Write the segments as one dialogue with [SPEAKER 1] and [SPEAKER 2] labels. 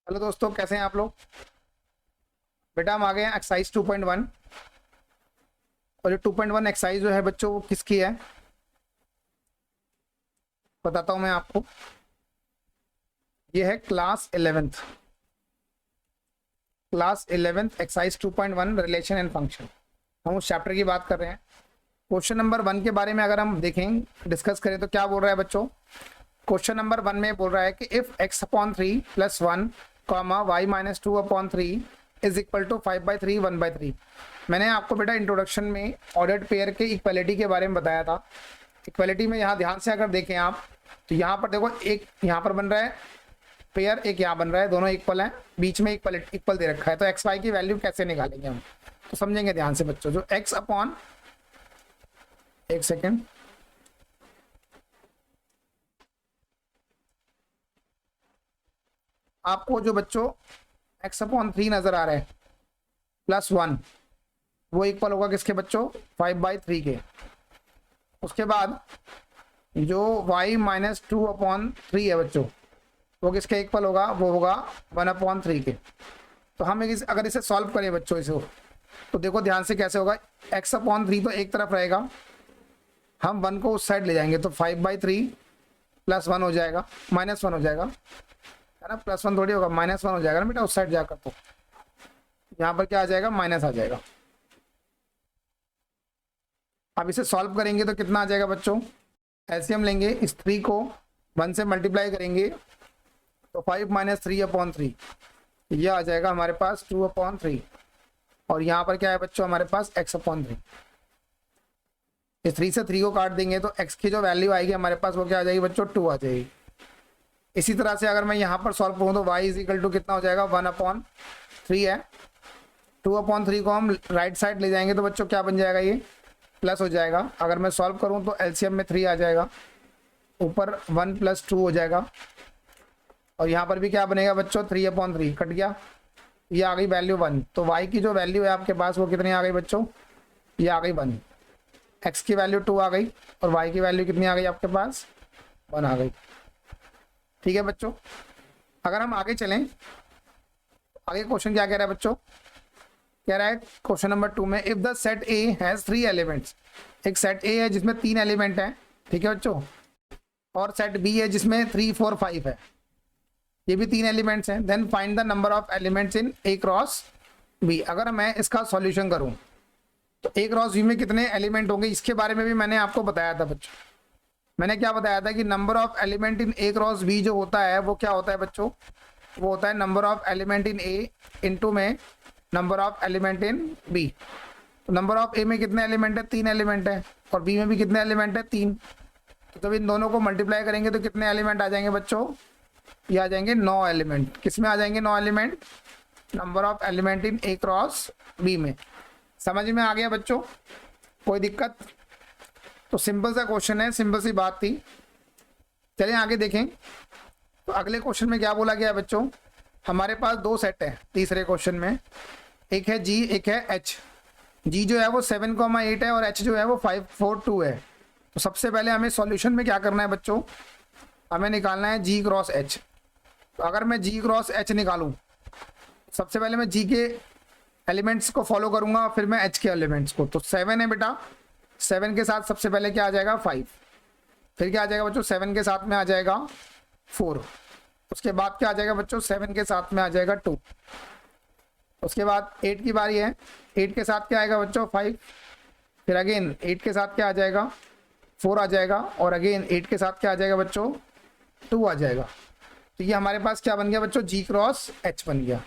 [SPEAKER 1] Hello दोस्तों, कैसे हैं आप लोग। बेटा हम आ गए हैं एक्सरसाइज 2.1। और ये 2.1 एक्सरसाइज जो है बच्चों वो किसकी है बताता हूं मैं आपको। ये है class 11th exercise 2.1 relation and function. हम उस चैप्टर की बात कर रहे हैं। क्वेश्चन नंबर 1 के बारे में अगर हम देखें, डिस्कस करें तो क्या बोल रहा है बच्चों। क्वेश्चन नंबर 1 में बोल रहा है कि if x/3 + 1 comma y-2/3 is equal to 5/3 1/3। मैंने आपको बेटा इंट्रोडक्शन में ऑर्डर्ड पेयर के इक्वलिटी के बारे में बताया था। इक्वलिटी में यहाँ ध्यान से अगर देखें आप तो यहाँ पर देखो, एक यहाँ पर बन रहा है पेयर, एक यहाँ बन रहा है, दोनों इक्वल हैं, बीच में इक्वल दे रखा है। तो एक्स वाई की वैल्यू कैसे निकालेंगे हम, तो समझेंगे ध्यान से बच्चों। जो x अपॉन, एक सेकेंड, आपको जो बच्चों x/3 नजर आ रहा है +1, वो इक्वल होगा किसके बच्चों, 5/3 के। उसके बाद जो y-2/3 है बच्चों, वो किसके इक्वल होगा, वो होगा 1/3 के। तो हम अगर इसे सॉल्व करें बच्चों इसे, तो देखो ध्यान से कैसे होगा। x/3 तो एक तरफ रहेगा, हम 1 को उस साइड ले जाएंगे तो 5/3 +1 हो जाएगा, -1 हो जाएगा, है ना। +1 थोड़ी होगा, -1 हो जाएगा ना बेटा उस साइड जाकर। तो यहाँ पर क्या आ जाएगा, माइनस आ जाएगा। अब इसे सॉल्व करेंगे तो कितना आ जाएगा बच्चों। एलसीएम लेंगे, इस 3 को 1 से मल्टीप्लाई करेंगे तो 5 - 3/3 ये आ जाएगा हमारे पास 2/3। और यहाँ पर क्या है बच्चों, हमारे पास x/3। इस 3 से 3 को काट देंगे तो x की जो वैल्यू आएगी हमारे पास वो क्या आ जाएगी बच्चों, 2 आ जाएगी। इसी तरह से अगर मैं यहाँ पर सॉल्व करूँ तो y = कितना हो जाएगा, 1/3 है। 2/3 को हम राइट साइड ले जाएंगे तो बच्चों क्या बन जाएगा, ये प्लस हो जाएगा। अगर मैं सॉल्व करूँ तो एलसीएम में 3 आ जाएगा, ऊपर 1 + 2 हो जाएगा। और यहाँ पर भी क्या बनेगा बच्चों, 3/3 कट गया, ये आ गई वैल्यू 1। तो y की जो वैल्यू है आपके पास वो कितनी आ गई बच्चों, ये आ गई 1। x की वैल्यू 2 आ गई और y की वैल्यू कितनी आ गई आपके पास, 1 आ गई। ठीक है बच्चों। अगर हम आगे चलें, आगे क्वेश्चन क्या कह रहा है बच्चों, कह रहा है क्वेश्चन नंबर 2 में if the set A has 3 elements. एक सेट ए है जिसमें 3 एलिमेंट हैं, ठीक है बच्चों। और सेट बी है जिसमें 3 4 5 है, ये भी 3 एलिमेंट्स हैं। Then find the number of elements in A cross B. अगर मैं इसका सॉल्यूशन करूं तो ए क्रॉस बी में कितने एलिमेंट होंगे, इसके बारे में भी मैंने आपको बताया था बच्चों। मैंने क्या बताया था कि number of element in A cross B जो होता है वो क्या होता है बच्चों, वो होता है number of element in A into में number of element in B. तो नंबर ऑफ ए में कितने एलिमेंट है, 3 एलिमेंट है, और बी में भी कितने एलिमेंट है, 3। तो जब इन दोनों को मल्टीप्लाई करेंगे तो कितने एलिमेंट आ जाएंगे बच्चों, ये आ जाएंगे 9 एलिमेंट। किस में आ जाएंगे 9 element, number of element in A cross B में। समझ में आ गया बच्चों, कोई दिक्कत। तो सिंपल सा क्वेश्चन है, सिंपल सी बात थी। चलिए आगे देखें। तो अगले क्वेश्चन में क्या बोला गया है बच्चों, हमारे पास 2 सेट है तीसरे क्वेश्चन में, एक है जी, एक है एच। जी जो है वो 7,8 है और एच जो है वो 542 है। तो सबसे पहले हमें सॉल्यूशन में क्या करना है बच्चों, हमें निकालना है जी क्रॉस एच। तो अगर मैं जी क्रॉस एच निकालूं, सबसे पहले मैं जी के एलिमेंट्स को फॉलो करूंगा, फिर मैं एच के एलिमेंट्स को। तो 7 है बेटा, 7 के साथ सबसे पहले क्या आ जाएगा 5, फिर क्या आ जाएगा बच्चों 7 के साथ में आ जाएगा 4, उसके बाद क्या आ जाएगा बच्चों 7 के साथ में आ जाएगा 2। उसके बाद 8 की बारी है, 8 के साथ क्या आएगा बच्चों 5, फिर अगेन 8 के साथ क्या आ जाएगा 4 आ जाएगा, और अगेन 8 के साथ क्या आ जाएगा बच्चों 2 आ जाएगा। तो ये हमारे पास क्या बन गया बच्चों, जी क्रॉस एच बन गया।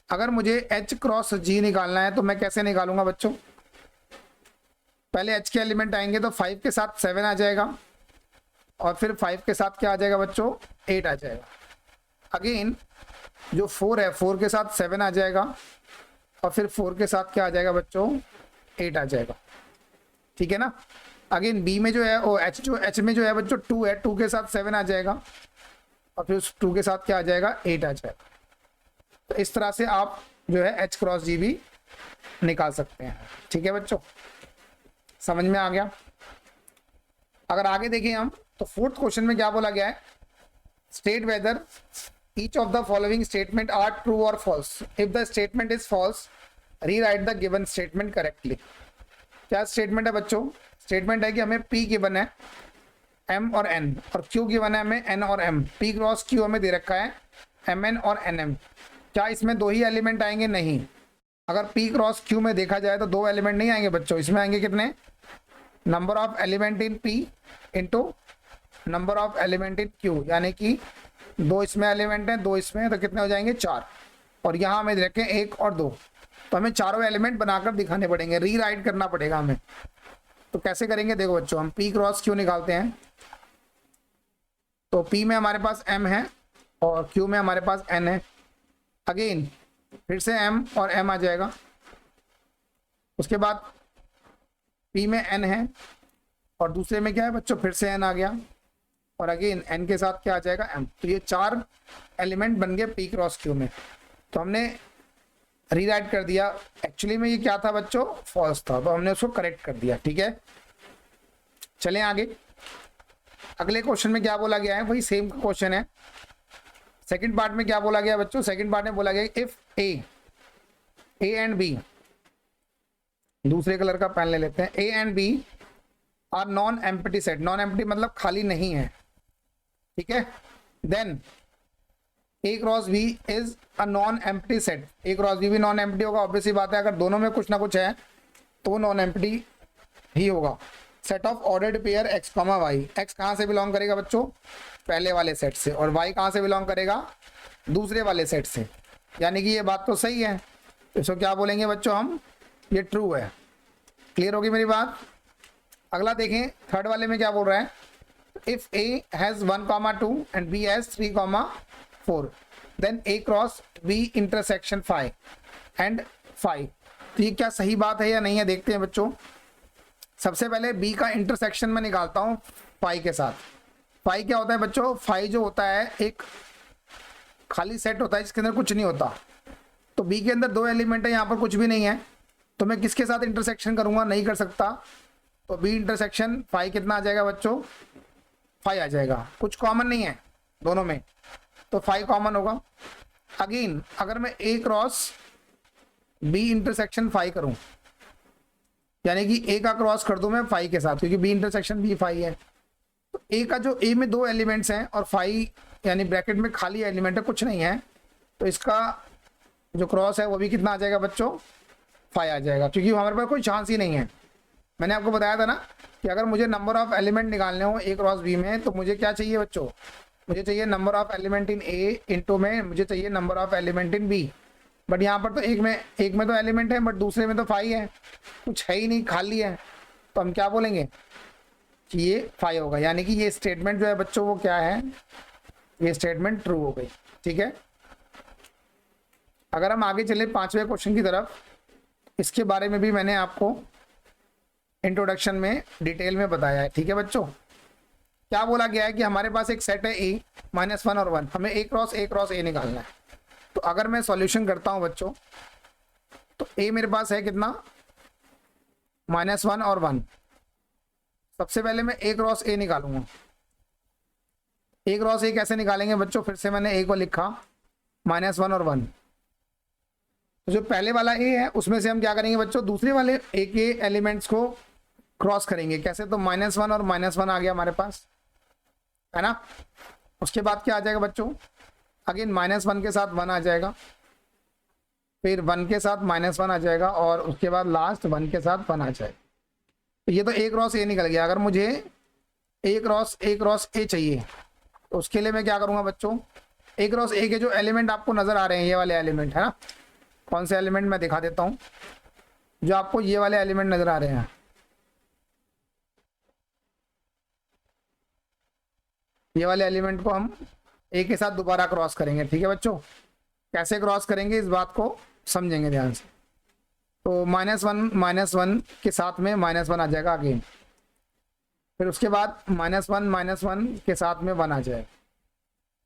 [SPEAKER 1] अगर मुझे एच क्रॉस जी निकालना है तो मैं कैसे निकालूंगा बच्चों, पहले एच के एलिमेंट आएंगे तो 5 के साथ 7 आ जाएगा, और फिर 5 के साथ क्या आ जाएगा बच्चों 8 आ जाएगा। अगेन जो 4 है 4 के साथ 7 आ जाएगा, और फिर 4 के साथ क्या आ जाएगा बच्चों 8 आ जाएगा। ठीक है ना। अगेन बी में जो है वो एच में जो है बच्चों 2 है, 2 के साथ 7 आ जाएगा, और फिर उस 2 के साथ क्या आ जाएगा 8 आ जाएगा। तो इस तरह से आप जो है एच क्रॉस जी भी निकाल सकते हैं। ठीक है बच्चों, समझ में आ गया। अगर आगे देखें हम तो 4th क्वेश्चन में क्या बोला गया है, state whether each of the following statement are true or false. If the statement is false, rewrite the given statement correctly. क्या स्टेटमेंट है बच्चों? स्टेटमेंट है कि हमें P गिवन है M और N, और Q गिवन है हमें N और M. P क्रॉस Q हमें दे रखा है MN और NM. क्या इसमें दो ही एलिमेंट आएंगे? नहीं. अगर P क्रॉस Q में देखा जाए तो दो एलिमेंट नहीं आएंगे बच्चों. इसमें आएंगे कितने? Number of element in P into number of element in Q, यानी कि दो इसमें एलिमेंट हैं, दो इसमें, तो कितने हो जाएंगे? 4. और यहाँ हमें रखें 1 और 2, तो हमें चारों एलिमेंट बनाकर दिखाने पड़ेंगे, रीराइट करना पड़ेगा हमें. तो कैसे करेंगे? देखो बच्चों, हम P क्रॉस Q निकालते हैं. तो P में हमारे पास M है और Q में हमारे पास N है. अगेन फिर से M और M आ जाएगा. उसके बाद P में N है और दूसरे में क्या है बच्चों? फिर से N आ गया और अगेन N के साथ क्या आ जाएगा? M. तो ये 4 एलिमेंट बन गए P क्रॉस Q में. तो हमने रीराइट कर दिया. एक्चुअली में ये क्या था बच्चों? फॉल्स था, तो हमने उसको करेक्ट कर दिया. ठीक है, चलें आगे. अगले क्वेश्चन में क्या बोला गया है? वही सेम क्वेश्चन है. सेकंड पार्ट में क्या बोला गया बच्चों? सेकंड पार्ट में बोला गया इफ ए एंड बी, दूसरे कलर का पेन ले लेते हैं, A and B are non empty set. Non empty मतलब खाली नहीं है. ठीक है, then A cross B is a non empty set. A cross B भी नॉन एम्प्टी होगा, ऑब्वियसली बात है. अगर दोनों में कुछ ना कुछ है तो नॉन एम्प्टी ही होगा. Set of ordered pair x comma y. X कहाँ से बिलोंग करेगा बच्चों? पहले वाले सेट से. और वाई कहाँ से बिलोंग करेगा? दूसरे वाले सेट से. यानी कि ये बात तो सही है. तो इसको क्या बोलेंगे बच्चों हम? ये ट्रू है. क्लियर होगी मेरी बात? अगला देखें, थर्ड वाले में क्या बोल रहा है? If A has 1,2 and B has 3,4, then A cross B intersection 5 and 5. तो ये क्या सही बात है या नहीं है? देखते हैं बच्चों. सबसे पहले बी का इंटरसेक्शन में निकालता हूँ 5 के साथ. 5 क्या होता है बच्चों? 5 जो होता है एक खाली सेट होता है जिसके अंदर कुछ नहीं होता. तो बी के अंदर दो एलिमेंट है, यहाँ पर कुछ भी नहीं है, तो मैं किसके साथ इंटरसेक्शन करूँगा? नहीं कर सकता. तो बी इंटरसेक्शन 5 कितना आ जाएगा बच्चों? 5 आ जाएगा. कुछ कॉमन नहीं है दोनों में, तो 5 कॉमन होगा. अगेन अगर मैं ए क्रॉस बी इंटरसेक्शन 5 करूं, यानी कि ए का क्रॉस कर दूं मैं 5 के साथ, क्योंकि बी इंटरसेक्शन बी 5 है. तो ए का जो ए में दो एलिमेंट्स हैं और 5 यानी ब्रैकेट में खाली एलिमेंट है, कुछ नहीं है, तो इसका जो क्रॉस है वो भी कितना आ जाएगा बच्चों? 5 आ जाएगा, क्योंकि हमारे पास कोई चांस ही नहीं है. मैंने आपको बताया था ना कि अगर मुझे नंबर ऑफ एलिमेंट निकालने हो ए क्रॉस बी में, तो मुझे क्या चाहिए बच्चों? मुझे चाहिए number of element in A into में मुझे चाहिए number of element in B. But यहाँ पर तो एक में तो एलिमेंट है, बट दूसरे में तो 5 है, कुछ है ही नहीं, खाली है. तो हम क्या बोलेंगे कि ये 5 होगा. यानी कि ये स्टेटमेंट जो है बच्चों वो क्या है? ये स्टेटमेंट ट्रू हो गई. ठीक है, अगर हम आगे चले 5वें क्वेश्चन की तरफ, इसके बारे में भी मैंने आपको इंट्रोडक्शन में डिटेल में बताया है. ठीक है बच्चों, क्या बोला गया है कि हमारे पास एक सेट है ए -1 और 1, हमें ए क्रॉस ए निकालना है. तो अगर मैं सॉल्यूशन करता हूं बच्चों, तो ए मेरे पास है कितना? -1 और 1. सबसे पहले मैं ए क्रॉस ए निकालूंगा. ए क्रॉस ए कैसे निकालेंगे बच्चों? फिर से मैंने ए को लिखा -1 और 1. तो जो पहले वाला ए है उसमें से हम क्या करेंगे बच्चों? दूसरे वाले ए के एलिमेंट्स को क्रॉस करेंगे. कैसे? तो -1 और -1 आ गया हमारे पास, है ना. उसके बाद क्या आ जाएगा बच्चों? अगेन -1 के साथ 1 आ जाएगा, फिर 1 के साथ -1 आ जाएगा, और उसके बाद लास्ट 1 के साथ 1 आ जाएगा. तो ये तो ए क्रॉस ए निकल गया. अगर मुझे ए क्रॉस ए चाहिए, तो उसके लिए मैं क्या करूँगा बच्चों? ए क्रॉस ए के जो एलिमेंट आपको नज़र आ रहे हैं, ये वाले एलिमेंट है ना. कौन से एलिमेंट मैं दिखा देता हूँ. जो आपको ये वाले एलिमेंट नज़र आ रहे हैं, ये वाले एलिमेंट को हम ए के साथ दोबारा क्रॉस करेंगे. ठीक है बच्चों, कैसे क्रॉस करेंगे इस बात को समझेंगे ध्यान से. तो -1 के साथ में -1 आ जाएगा अगेन, फिर उसके बाद -1 के साथ में 1 आ जाएगा.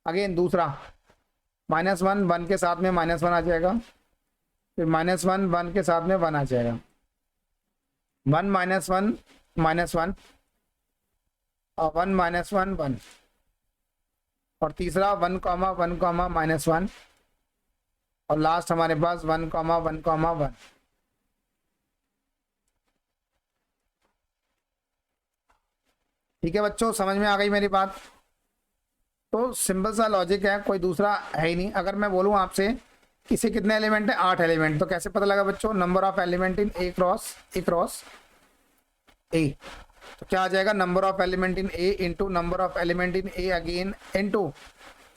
[SPEAKER 1] अगेन दूसरा -1 के साथ में -1 आ जाएगा, फिर -1 के साथ में 1 आ जाएगा. 1 -1 और 1 -1 1. और तीसरा 1, 1, -1, और लास्ट हमारे पास 1, 1, 1। ठीक है बच्चों, समझ में आ गई मेरी बात? तो सिंपल सा लॉजिक है, कोई दूसरा है ही नहीं। अगर मैं बोलूं आपसे इसे कितने एलिमेंट है, 8 एलिमेंट, तो कैसे पता लगा बच्चों? Number of element in A cross ए। तो क्या आ जाएगा? Number of element in A into number of element in A again into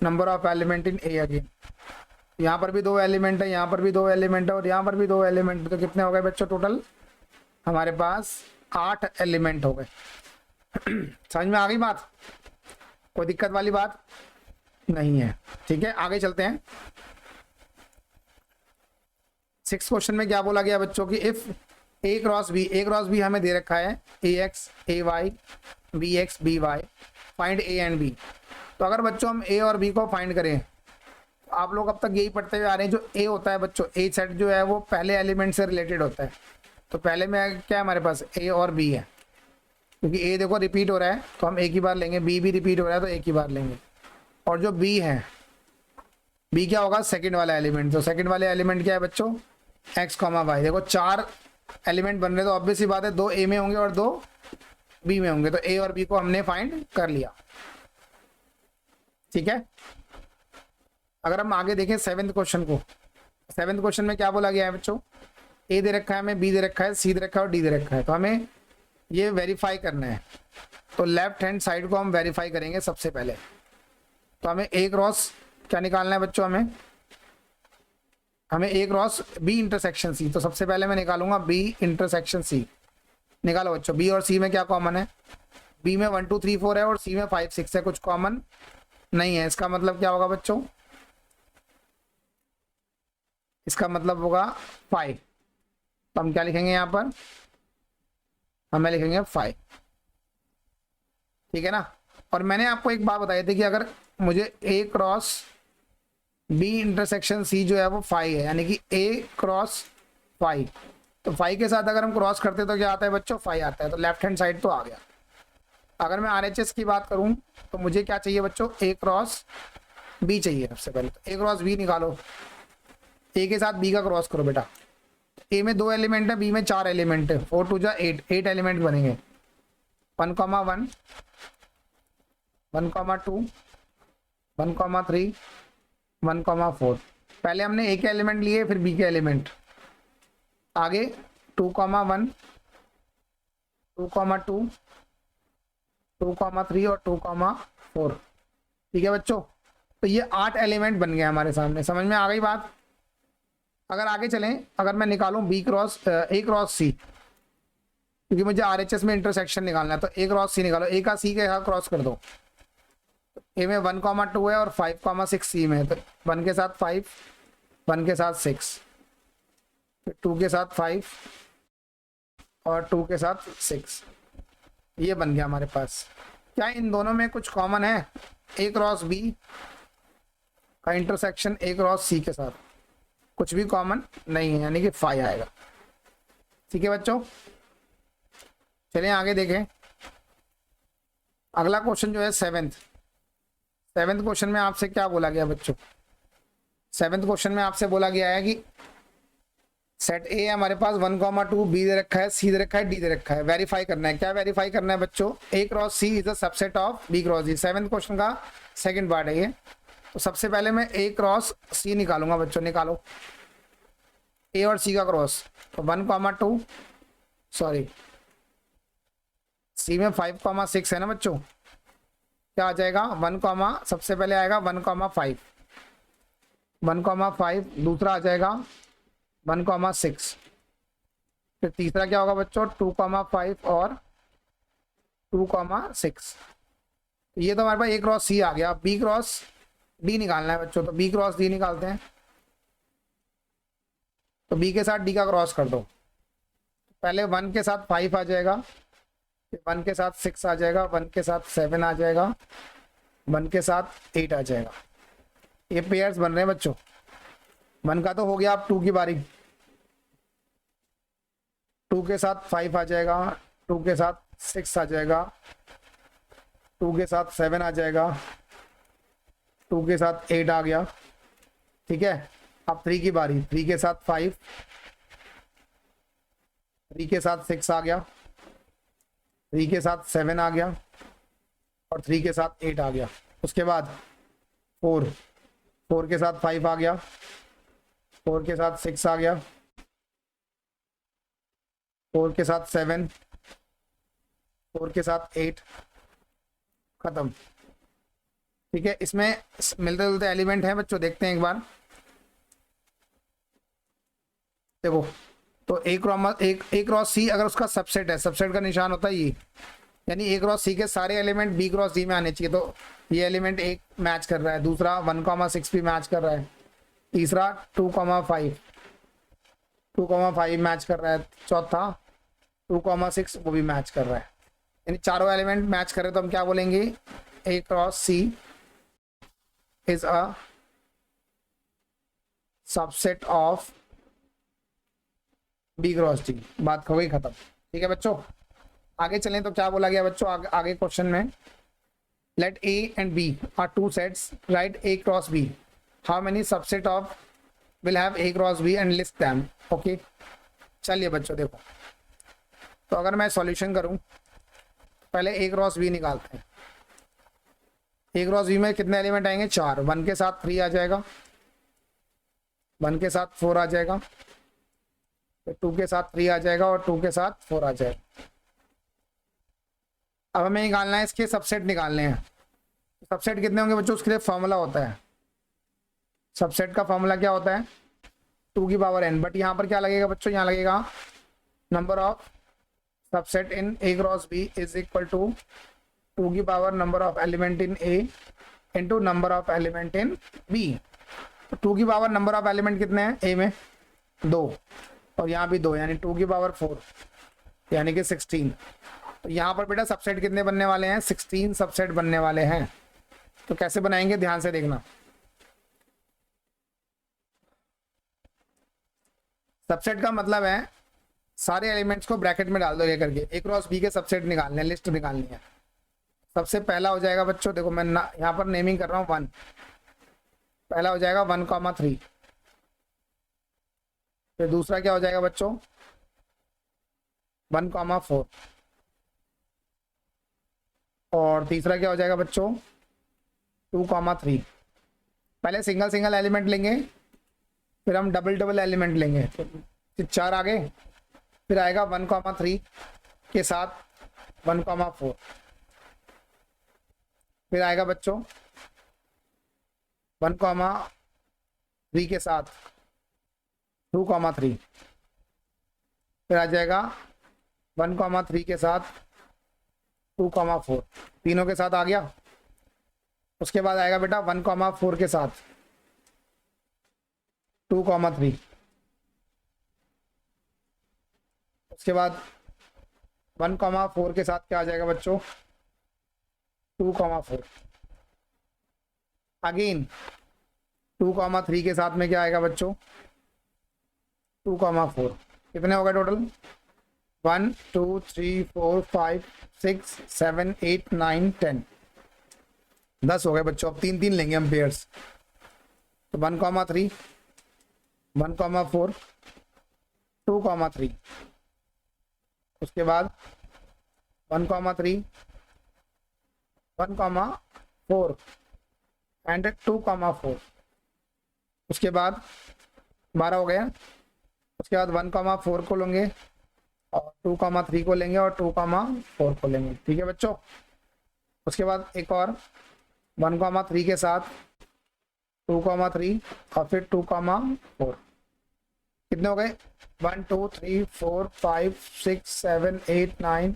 [SPEAKER 1] number of element in A again. यहाँ पर भी 2 एलिमेंट है, यहाँ पर भी 2 एलिमेंट है, और यहाँ पर भी 2 एलिमेंट, तो कितने हो गए बच्चों टोटल? हमारे पास 8 एलिमेंट हो गए। समझ में आ गई बात? कोई दिक्कत वाली बात नहीं है। ठीक है, आगे चलते हैं। 6 क्वेश्चन में क्या बोला गया बच्चों की? इफ ए क्रॉस बी हमें दे रखा है, A x A y B x B y, find A and B. तो अगर बच्चों हम ए और बी को फाइंड करें, तो आप लोग अब तक यही पढ़ते हुए आ रहे हैं, जो ए होता है बच्चों, ए सेट जो है वो पहले एलिमेंट से रिलेटेड होता है। तो पहले में क्या है हमारे पास? ए और बी है, क्योंकि ए देखो रिपीट हो रहा है तो हम एक ही बार लेंगे, बी भी रिपीट हो रहा है तो एक ही बार लेंगे। और जो बी है, बी क्या होगा? सेकंड वाला एलिमेंट। तो सेकंड वाले एलिमेंट क्या है बच्चों? X comma y. देखो 4 एलिमेंट बन रहे, तो ऑब्वियस सी बात है 2 ए में होंगे और 2 बी में होंगे। तो ए और बी को हमने फाइंड कर लिया। ठीक है, अगर हम आगे देखें 7th क्वेश्चन को, 7th क्वेश्चन में क्या बोला गया है बच्चों? ए दे रखा है हमें, बी दे रखा है, सी दे रखा है और डी दे रखा है। तो हमें ये वेरीफाई करना है। तो लेफ्ट हैंड साइड को हम वेरीफाई करेंगे सबसे पहले। तो हमें ए क्रॉस क्या निकालना है बच्चों? हमें ए क्रॉस बी इंटरसेक्शन सी। तो सबसे पहले मैं निकालूंगा बी इंटरसेक्शन सी। निकालो बच्चों, बी और सी में क्या कॉमन है? बी में 1 2 3 4 है और सी में 5 6 है, कुछ कॉमन नहीं है। इसका मतलब क्या होगा बच्चों? इसका मतलब होगा 5। तो हम क्या लिखेंगे यहाँ पर? हमें लिखेंगे 5। ठीक है ना? और मैंने आपको एक बात बताई थी कि अगर मुझे ए क्रॉस बी इंटरसेक्शन सी जो है वो 5 है, यानी कि ए क्रॉस 5। तो 5 के साथ अगर हम क्रॉस करते तो क्या आता है बच्चों? 5 आता है। तो लेफ्ट हैंड साइड तो आ गया। अगर मैं आरएचएस की बात करूं तो मुझे क्या चाहिए बच्चों? ए क्रॉस बी चाहिए सबसे पहले। तो ए क्रॉस बी निकालो, ए के साथ बी का क्रॉस करो बेटा। ए में 2 एलिमेंट है, बी में 4 एलिमेंट है, 4 2 जा 8, 8 एलिमेंट बनेंगे। 1, 1, 1, 2, 1, 3, 1, 4। पहले हमने ए के एलिमेंट लिए, फिर बी के एलिमेंट। आगे 2, 1, 2, 2, 2, 3 और 2, 4। ठीक है बच्चों, तो ये 8 एलिमेंट बन गए हमारे सामने। समझ में आ गई बात? अगर आगे चलें, अगर मैं निकालूं बी क्रॉस ए क्रॉस सी, क्योंकि मुझे आरएचएस में इंटरसेक्शन निकालना है, तो ए क्रॉस सी निकालो। ए का सी के साथ क्रॉस कर दो। ए में 1, 2 है और 5, 6 सी में है। तो 1 के साथ 5, 1 के साथ 6, फिर 2 के साथ 5 और 2 के साथ 6। ये बन गया हमारे पास। क्या इन दोनों में कुछ कॉमन है? ए क्रॉस बी का इंटरसेक्शन ए क्रॉस सी के साथ कुछ भी कॉमन नहीं है, यानी कि 5 आएगा। ठीक है बच्चों, चलिए आगे देखें। अगला क्वेश्चन जो है 7th क्वेश्चन में आपसे क्या बोला गया बच्चों? 7th क्वेश्चन में आपसे बोला गया है कि सेट ए है हमारे पास, 1, 2, बी दे रखा है, सी दे रखा है, डी दे रखा है। वेरीफाई करना है। क्या वेरीफाई करना है बच्चों? A cross C is a subset of B cross D. 7th question का सेकंड पार्ट है ये। तो सबसे पहले मैं ए क्रॉस सी निकालूंगा बच्चों। निकालो ए और सी का क्रॉस। तो 1, 2, सॉरी सी में 5, 6 है ना बच्चों। क्या आ जाएगा? 1, सबसे पहले आएगा 1, 5, 1, 5। दूसरा आ जाएगा 1, 6। फिर तीसरा क्या होगा बच्चों? 2, 5 और 2, 6। ये तो हमारे पास ए क्रॉस सी आ गया। बी क्रॉस डी निकालना है बच्चों। तो बी क्रॉस डी निकालते हैं। तो बी के साथ डी का क्रॉस कर दो। पहले 1 के साथ 5 आ जाएगा, फिर 1 के साथ 6 आ जाएगा, 1 के साथ 7 आ जाएगा, 1 के साथ 8 आ जाएगा। ये पेयर्स बन रहे हैं बच्चों। 1 का तो हो गया, अब 2 की बारी। 2 के साथ 5 आ जाएगा, 2 के साथ 6 आ जाएगा, 2 के साथ 7 आ जाएगा, 2 के साथ 8 आ गया, ठीक है। अब 3 की बारी, 3 के साथ 5, 3 के साथ 6 आ गया, 3 के साथ 7 आ गया और 3 के साथ 8 आ गया। उसके बाद 4, 4 के साथ 5 आ गया, 4 के साथ 6 आ गया, 4 के साथ 7, 4 के साथ 8, खत्म, ठीक है। इसमें मिलते जुलते एलिमेंट हैं बच्चों, देखते हैं एक बार। देखो तो ए क्रॉस सी अगर उसका सबसेट है, सबसेट का निशान होता है ये, यानी ए क्रॉस सी के सारे एलिमेंट बी क्रॉस डी में आने चाहिए। तो ये एलिमेंट एक मैच कर रहा है, दूसरा 1,6 भी मैच कर रहा है, तीसरा 2,5 मैच कर रहा है, चौथा 2,6 वो भी मैच कर रहा है। यानी चारों एलिमेंट मैच कर रहे, तो हम क्या बोलेंगे, A cross C is a subset of B cross D. बात हो गई खत्म, ठीक है बच्चों। आगे चलें तो क्या बोला गया बच्चों, आगे क्वेश्चन में, let A and B are two sets, right A cross B, how many subset of will have A cross B and list them. Okay, चलिए बच्चों देखो, तो अगर मैं सॉल्यूशन करूं, पहले ए क्रॉस बी निकालते हैं। ए क्रॉस बी में कितने एलिमेंट आएंगे, 4, 1 के साथ 3 आ जाएगा, 1 के साथ 4 आ जाएगा, फिर 2 के साथ 3 आ जाएगा और 2 के साथ 4 आ जाएगा। अब हमें निकालना है, इसके सबसेट निकालने हैं। सबसेट कितने होंगे बच्चों, उसके लिए फॉर्मूला होता है, सबसेट का फॉर्मूला क्या होता है, 2 की पावर n। बट यहाँ पर क्या लगेगा बच्चों, यहाँ लगेगा number of subset in A cross B is equal to 2 की power number of element in A into number of element in B. 2 की पावर नंबर ऑफ एलिमेंट कितने हैं, ए में 2 और यहाँ भी 2, यानी 2 की पावर 4 यानी कि 16। तो यहाँ पर बेटा सबसेट कितने बनने वाले हैं, 16 सबसेट बनने वाले हैं। तो कैसे बनाएंगे, ध्यान से देखना। सबसेट का मतलब है सारे एलिमेंट्स को ब्रैकेट में डाल दो ये करके, ए क्रॉस बी के सबसेट निकालने हैं, लिस्ट निकालनी है। सबसे पहला हो जाएगा बच्चों, देखो मैं यहाँ पर नेमिंग कर रहा हूँ 1, पहला हो जाएगा 1,3। फिर दूसरा क्या हो जाएगा बच्चों, 1,4 और तीसरा क्या हो जाएगा बच्चों, 2,3। पहले सिंगल सिंगल एलिमेंट लेंगे, फिर हम डबल डबल एलिमेंट लेंगे, तो 4 आ गए। फिर आएगा 1,3 के साथ 1,4, फिर आएगा बच्चों 1,3 के साथ 2,3, फिर आ जाएगा 1,3 के साथ 2,4, तीनों के साथ आ गया। उसके बाद आएगा बेटा 1,4 के साथ 2,3, उसके बाद 1,4 के साथ क्या आ जाएगा बच्चों, 2,4, अगेन 2,3 के साथ में क्या आएगा बच्चों, 2,4। कितने हो गए टोटल, 1 2 3 4 5 6 7 8 9 10, 10 हो गए बच्चों। अब 3 लेंगे हम पेयर्स, तो 1,3 1,4 2,3, उसके बाद 1,3 1,4 एंड 2,4, उसके बाद 12 हो गया। उसके बाद 1,4 को लेंगे और 2,3 को लेंगे और 2,4 को लेंगे, ठीक है बच्चों। उसके बाद एक और 1,3 के साथ 2,3 और फिर 2,4, कितने हो गए, 1 2 3 4 5 6 7 8 9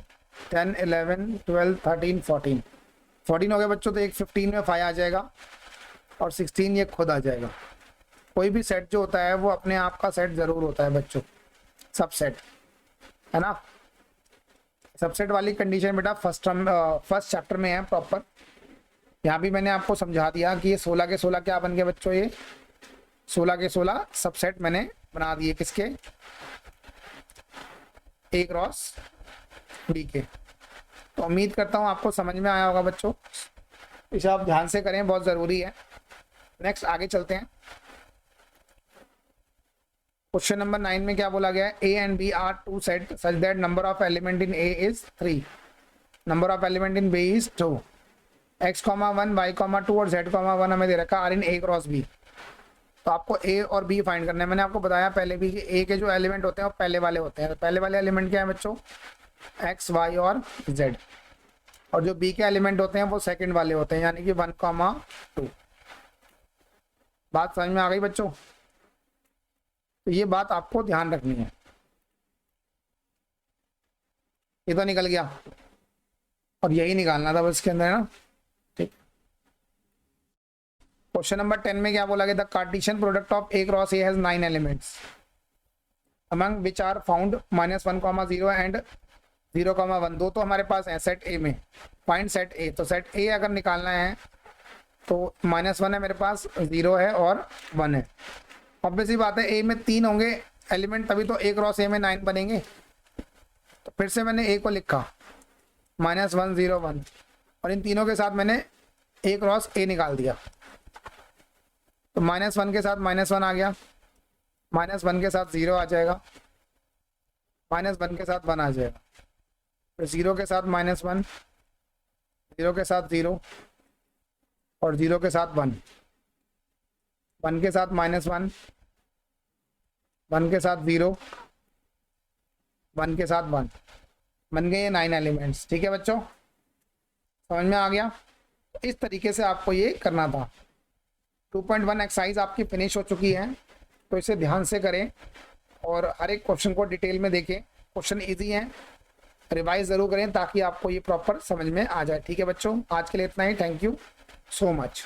[SPEAKER 1] 10 11 12 13 14, 14 हो गए बच्चों। तो एक 15 में 5 आ जाएगा और 16 ये खुद आ जाएगा। कोई भी सेट जो होता है वो अपने आप का सेट जरूर होता है बच्चों, सबसेट है ना। सबसेट वाली कंडीशन बेटा फर्स्ट चैप्टर में है प्रॉपर। यहाँ भी मैंने आपको समझा दिया कि ये 16 के 16 क्या बन गए बच्चों, ये 16 के 16 सबसेट मैंने बना दिए, किसके, ए क्रॉस बी के। तो उम्मीद करता हूँ आपको समझ में आया होगा बच्चों, इसे आप ध्यान से करें, बहुत ज़रूरी है। नेक्स्ट आगे चलते हैं। क्वेश्चन नंबर 9 में क्या बोला गया है, A and B are two set such that number of element in A is 3, number of element in B is 2, x, 1, y, 2 और z, 1 हमें दे रखा are in A cross B. तो आपको ए और बी फाइंड करना है। मैंने आपको बताया पहले भी कि ए के जो एलिमेंट होते हैं वो पहले वाले होते हैं। तो पहले वाले एलिमेंट क्या है बच्चों, x, y और z, और जो बी के एलिमेंट होते हैं वो सेकंड वाले होते हैं, यानी कि 1, 2। बात समझ में आ गई बच्चों? तो ये बात आपको ध्यान रखनी है। ये तो निकल गया और यही निकालना था बस इसके अंदर, है ना। ठीक। क्वेश्चन नंबर 10 में क्या बोला गया, the Cartesian product of A cross A has 9 elements among which are found -1, 0 and 0, 1। दो तो हमारे पास है सेट ए में, फाइंड सेट ए। तो सेट ए अगर निकालना है तो -1 है मेरे पास, 0 है और 1 है। ऑब्वियसली बात है ए में 3 होंगे एलिमेंट, तभी तो ए क्रॉस ए में 9 बनेंगे। तो फिर से मैंने ए को लिखा -1, 0, 1, और इन तीनों के साथ मैंने ए क्रॉस ए निकाल दिया। तो -1 के साथ -1 आ गया, -1 के साथ 0 आ जाएगा, -1 के साथ 1 आ जाएगा, फिर 0 के साथ -1, 0 के साथ 0 और 0 के साथ 1, 1 के साथ -1, 1 के साथ 0, 1 के साथ 1, बन गए ये 9 एलिमेंट्स। ठीक है बच्चों, समझ में आ गया? इस तरीके से आपको ये करना था। 2.1 एक्सरसाइज आपकी फिनिश हो चुकी है, तो इसे ध्यान से करें और हर एक क्वेश्चन को डिटेल में देखें। क्वेश्चन इजी हैं, रिवाइज ज़रूर करें ताकि आपको ये प्रॉपर समझ में आ जाए। ठीक है बच्चों, आज के लिए इतना ही। Thank you so much.